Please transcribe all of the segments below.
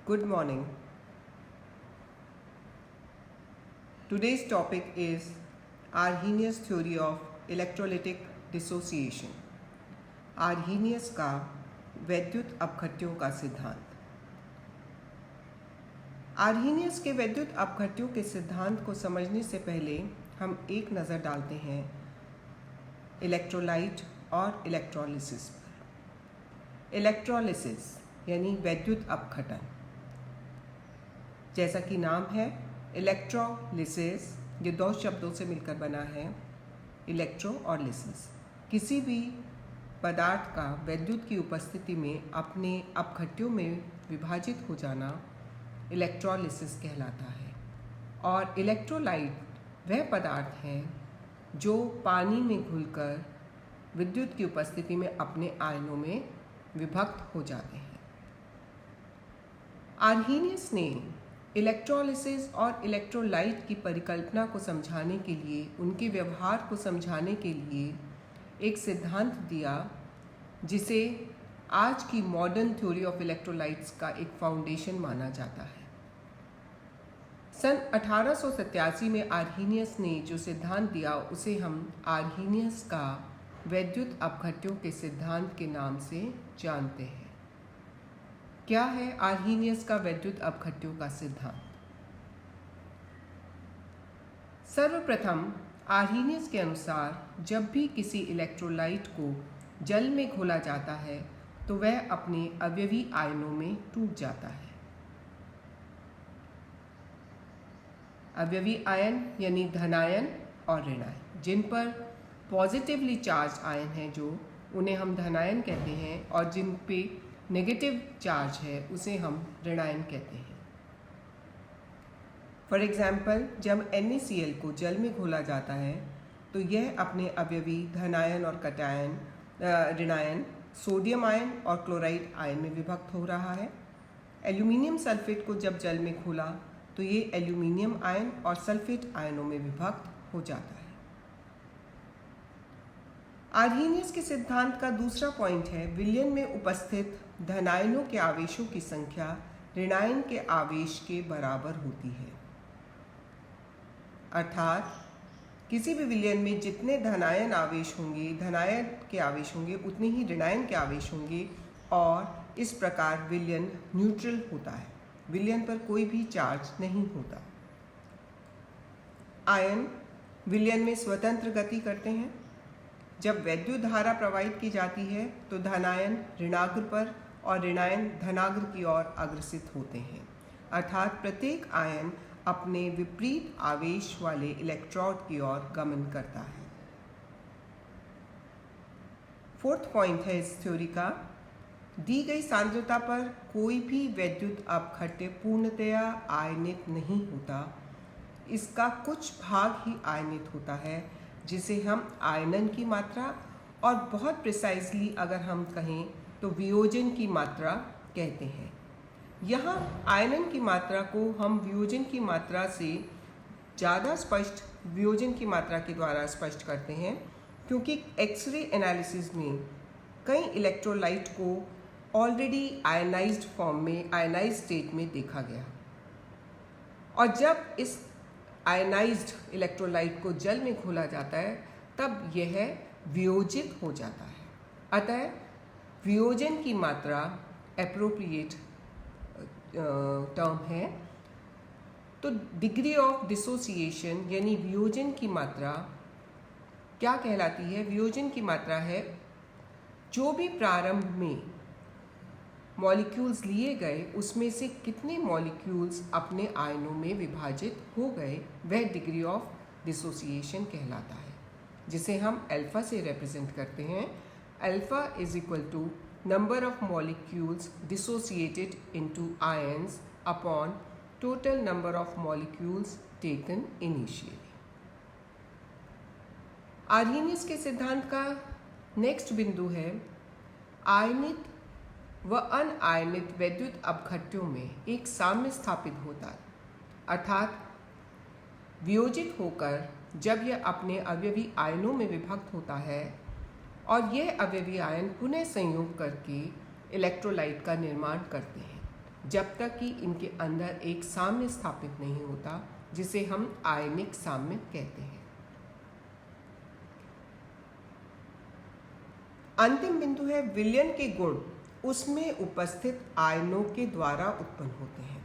Good morning. Today's topic is Arrhenius theory of electrolytic dissociation. Arrhenius का वैद्युत अपघट्यों का सिद्धांत। आर्हीनियस के वैद्युत अपघट्यों के सिद्धांत को समझने से पहले हम एक नज़र डालते हैं इलेक्ट्रोलाइट और इलेक्ट्रोलिसिस पर। इलेक्ट्रोलिसिस यानी वैद्युत अपघटन, जैसा कि नाम है इलेक्ट्रोलिसिस, ये दो शब्दों से मिलकर बना है, इलेक्ट्रो और लिसिस। किसी भी पदार्थ का वैद्युत की उपस्थिति में अपने अपघट्यों में विभाजित हो जाना इलेक्ट्रोलिसिस कहलाता है। और इलेक्ट्रोलाइट वह पदार्थ हैं जो पानी में घुलकर विद्युत की उपस्थिति में अपने आयनों में विभक्त हो जाते हैं। आर्हीनियस ने इलेक्ट्रोलिसिस और इलेक्ट्रोलाइट की परिकल्पना को समझाने के लिए, उनके व्यवहार को समझाने के लिए एक सिद्धांत दिया जिसे आज की मॉडर्न थ्योरी ऑफ इलेक्ट्रोलाइट्स का एक फाउंडेशन माना जाता है। सन 1887 में आर्हीनियस ने जो सिद्धांत दिया उसे हम आर्हीनियस का वैद्युत अपघट्यों के सिद्धांत के नाम से जानते हैं। क्या है आर्हीनियस का वैद्युत अपघट्यों का सिद्धांत? सर्वप्रथम आर्हीनियस के अनुसार जब भी किसी इलेक्ट्रोलाइट को जल में घोला जाता है तो वह अपने अवयवी आयनों में टूट जाता है। अवयवी आयन यानी धनायन और ऋणायन, जिन पर पॉजिटिवली चार्ज आयन हैं जो उन्हें हम धनायन कहते हैं, और जिन पे नेगेटिव चार्ज है उसे हम ऋणायन कहते हैं। फॉर एग्जाम्पल, जब NaCl को जल में घोला जाता है तो यह अपने अवयवी धनायन और कटायन ऋणायन सोडियम आयन और क्लोराइड आयन में विभक्त हो रहा है। एल्यूमिनियम सल्फेट को जब जल में घोला तो ये एल्यूमिनियम आयन और सल्फेट आयनों में विभक्त हो जाता है। आर्हीनियस के सिद्धांत का दूसरा पॉइंट है विलयन में उपस्थित धनायनों के आवेशों की संख्या ऋणायन के आवेश के बराबर होती है। अर्थात किसी भी विलयन में जितने धनायन के आवेश होंगे उतने ही ऋणायन के आवेश होंगे, और इस प्रकार विलयन न्यूट्रल होता है। विलयन पर कोई भी चार्ज नहीं होता। आयन विलयन में स्वतंत्र गति करते हैं। जब वैद्युत धारा प्रवाहित की जाती है तो धनायन ऋणाग्र पर और ऋणायन धनाग्र की ओर अग्रसित होते हैं। अर्थात प्रत्येक आयन अपने विपरीत आवेश वाले इलेक्ट्रोड की ओर गमन करता है। फोर्थ पॉइंट है इस थ्योरी का, दी गई सांद्रता पर कोई भी वैद्युत अपघट्य पूर्णतया आयनित नहीं होता। इसका कुछ भाग ही आयनित होता है, जिसे हम आयनन की मात्रा, और बहुत प्रिसाइजली अगर हम कहें तो वियोजन की मात्रा कहते हैं। यहाँ आयनन की मात्रा को हम वियोजन की मात्रा से ज़्यादा स्पष्ट वियोजन की मात्रा के द्वारा स्पष्ट करते हैं, क्योंकि एक्सरे एनालिसिस में कई इलेक्ट्रोलाइट को ऑलरेडी आयनाइज्ड फॉर्म में, आयनाइज्ड स्टेट में देखा गया, और जब इस आयनाइज्ड इलेक्ट्रोलाइट को जल में घोला जाता है तब यह वियोजित हो जाता है। अतः वियोजन की मात्रा एप्रोप्रिएट टर्म है। तो डिग्री ऑफ डिसोसिएशन यानी वियोजन की मात्रा क्या कहलाती है? वियोजन की मात्रा है जो भी प्रारंभ में मॉलिक्यूल्स लिए गए उसमें से कितने मॉलिक्यूल्स अपने आयनों में विभाजित हो गए, वह डिग्री ऑफ डिसोसिएशन कहलाता है, जिसे हम अल्फा से रिप्रेजेंट करते हैं। Alpha is equal to number of molecules dissociated into ions upon total number of molecules taken initially. Arrhenius के सिद्धांत का नेक्स्ट बिंदु है आयनित व अनआयनित वैद्युत अपघट्यों में एक साम्य स्थापित होता है। अर्थात वियोजित होकर जब यह अपने अवयवी आयनों में विभक्त होता है और यह अवयवी आयन पुनः संयोग करके इलेक्ट्रोलाइट का निर्माण करते हैं। जब तक कि इनके अंदर एक साम्य स्थापित नहीं होता, जिसे हम आयनिक साम्य कहते हैं। अंतिम बिंदु है विलयन के गुण उसमें उपस्थित आयनों के द्वारा उत्पन्न होते हैं,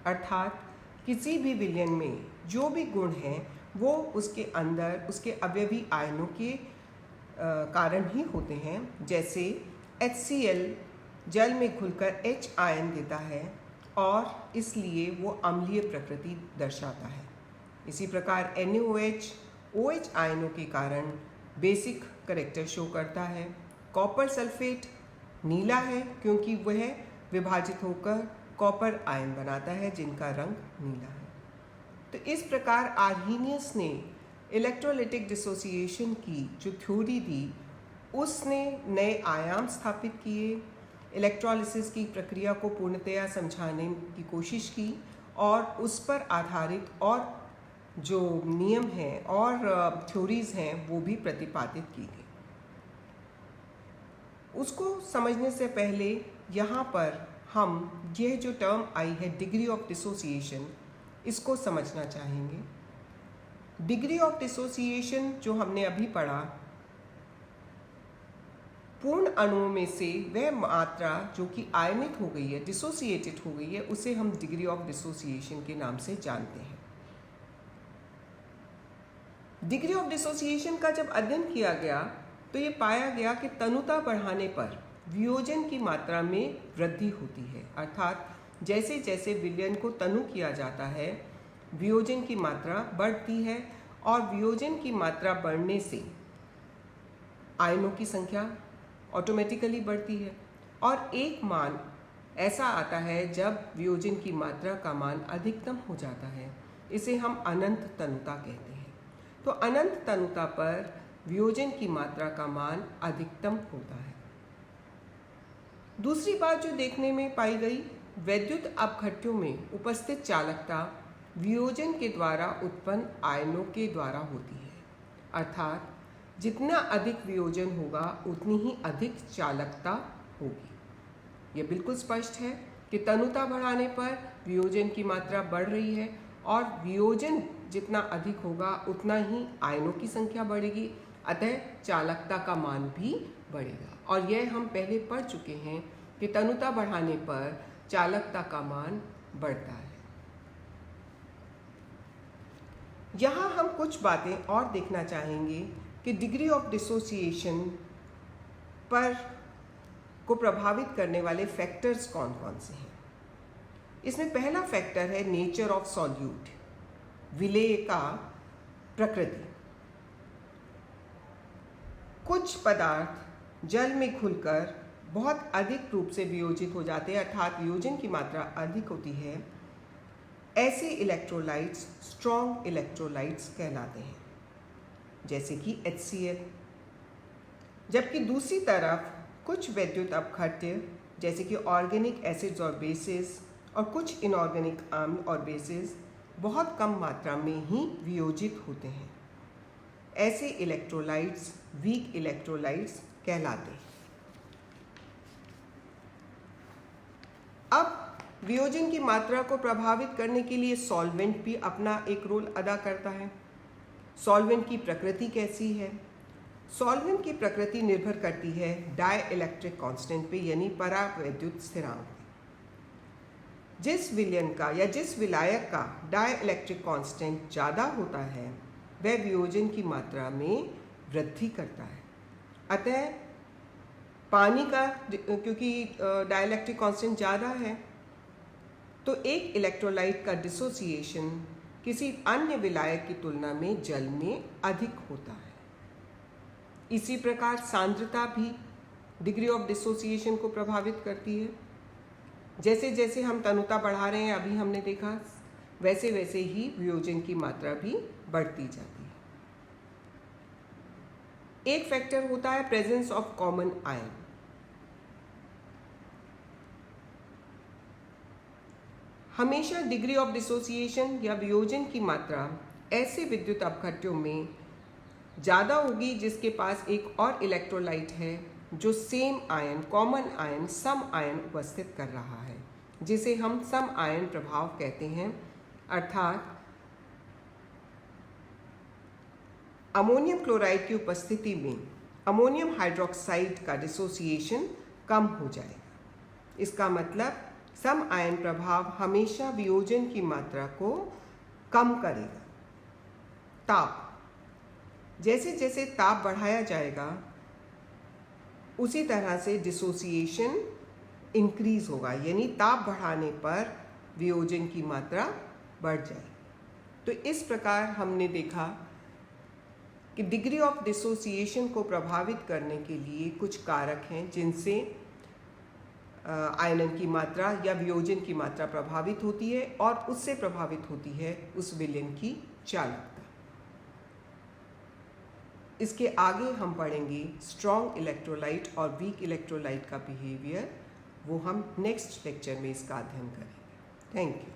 अर्थात किसी भी विलयन में जो भी गुण हैं वो उसके अंदर उसके अवयवी आयनों के कारण ही होते हैं। जैसे HCl जल में घुलकर H आयन देता है और इसलिए वो अम्लीय प्रकृति दर्शाता है। इसी प्रकार NaOH OH आयनों के कारण बेसिक कैरेक्टर शो करता है। कॉपर सल्फेट नीला है क्योंकि वह विभाजित होकर कॉपर आयन बनाता है जिनका रंग नीला है। तो इस प्रकार आर्हीनियस ने इलेक्ट्रोलाइटिक डिसोसिएशन की जो थ्योरी दी उसने नए आयाम स्थापित किए, इलेक्ट्रोलिसिस की प्रक्रिया को पूर्णतया समझाने की कोशिश की और उस पर आधारित और जो नियम हैं और थ्योरीज हैं वो भी प्रतिपादित की गई। उसको समझने से पहले यहाँ पर हम यह जो टर्म आई है डिग्री ऑफ डिसोसिएशन, इसको समझना चाहेंगे। डिग्री ऑफ डिसोसिएशन जो हमने अभी पढ़ा, पूर्ण अणुओं में से वह मात्रा जो कि आयनित हो गई है, डिसोसिएटेड हो गई है, उसे हम डिग्री ऑफ डिसोसिएशन के नाम से जानते हैं। डिग्री ऑफ डिसोसिएशन का जब अध्ययन किया गया तो ये पाया गया कि तनुता बढ़ाने पर वियोजन की मात्रा में वृद्धि होती है, अर्थात जैसे जैसे विलयन को तनु किया जाता है वियोजन की मात्रा बढ़ती है और वियोजन की मात्रा बढ़ने से आयनों की संख्या ऑटोमेटिकली बढ़ती है और एक मान ऐसा आता है जब वियोजन की मात्रा का मान अधिकतम हो जाता है। इसे हम अनंत तनुता कहते हैं। तो अनंत तनुता पर वियोजन की मात्रा का मान अधिकतम होता है। दूसरी बात जो देखने में पाई गई, वैद्युत अपघट्यों में उपस्थित चालकता वियोजन के द्वारा उत्पन्न आयनों के द्वारा होती है, अर्थात जितना अधिक वियोजन होगा उतनी ही अधिक चालकता होगी। यह बिल्कुल स्पष्ट है कि तनुता बढ़ाने पर वियोजन की मात्रा बढ़ रही है और वियोजन जितना अधिक होगा उतना ही आयनों की संख्या बढ़ेगी, अतः चालकता का मान भी बढ़ेगा। और यह हम पहले पढ़ चुके हैं कि तनुता बढ़ाने पर चालकता का मान बढ़ता है। यहाँ हम कुछ बातें और देखना चाहेंगे कि डिग्री ऑफ डिसोसिएशन पर को प्रभावित करने वाले फैक्टर्स कौन कौन से हैं। इसमें पहला फैक्टर है नेचर ऑफ सॉल्यूट, विलेय का प्रकृति। कुछ पदार्थ जल में घुलकर बहुत अधिक रूप से वियोजित हो जाते हैं, अर्थात वियोजन की मात्रा अधिक होती है। ऐसे इलेक्ट्रोलाइट्स स्ट्रॉन्ग इलेक्ट्रोलाइट्स कहलाते हैं, जैसे कि HCl। जबकि दूसरी तरफ कुछ वैद्युत अपघट्य जैसे कि ऑर्गेनिक एसिड्स और बेसिस और कुछ इनऑर्गेनिक अम्ल और बेसिस बहुत कम मात्रा में ही वियोजित होते हैं। ऐसे इलेक्ट्रोलाइट्स वीक इलेक्ट्रोलाइट्स कहलाते हैं। अब वियोजन की मात्रा को प्रभावित करने के लिए सॉल्वेंट भी अपना एक रोल अदा करता है। सॉल्वेंट की प्रकृति कैसी है? सॉल्वेंट की प्रकृति निर्भर करती है डाइइलेक्ट्रिक कांस्टेंट पे, यानी परावैद्युत स्थिरांक पे। जिस विलयन का या जिस विलायक का डाइइलेक्ट्रिक कांस्टेंट ज़्यादा होता है वह वियोजन की मात्रा में वृद्धि करता है। अतः पानी का क्योंकि डाइइलेक्ट्रिक कांस्टेंट ज़्यादा है तो एक इलेक्ट्रोलाइट का डिसोसिएशन किसी अन्य विलायक की तुलना में जल में अधिक होता है। इसी प्रकार सांद्रता भी डिग्री ऑफ डिसोसिएशन को प्रभावित करती है। जैसे जैसे हम तनुता बढ़ा रहे हैं, अभी हमने देखा, वैसे वैसे ही वियोजन की मात्रा भी बढ़ती जाती है। एक फैक्टर होता है प्रेजेंस ऑफ कॉमन आयन। हमेशा डिग्री ऑफ डिसोसिएशन या वियोजन की मात्रा ऐसे विद्युत अपघट्यों में ज़्यादा होगी जिसके पास एक और इलेक्ट्रोलाइट है जो सेम आयन, कॉमन आयन, सम आयन उपस्थित कर रहा है। जिसे हम सम आयन प्रभाव कहते हैं, अर्थात अमोनियम क्लोराइड की उपस्थिति में अमोनियम हाइड्रोक्साइड का डिसोसिएशन कम हो जाएगा। इसका मतलब सम आयन प्रभाव हमेशा वियोजन की मात्रा को कम करेगा। ताप, जैसे जैसे ताप बढ़ाया जाएगा उसी तरह से डिसोसिएशन इंक्रीज होगा, यानी ताप बढ़ाने पर वियोजन की मात्रा बढ़ जाएगी। तो इस प्रकार हमने देखा कि डिग्री ऑफ डिसोसिएशन को प्रभावित करने के लिए कुछ कारक हैं जिनसे आयनन की मात्रा या वियोजन की मात्रा प्रभावित होती है और उससे प्रभावित होती है उस विलयन की चालकता। इसके आगे हम पढ़ेंगे स्ट्रॉन्ग इलेक्ट्रोलाइट और वीक इलेक्ट्रोलाइट का बिहेवियर, वो हम नेक्स्ट लेक्चर में इसका अध्ययन करेंगे। Thank you.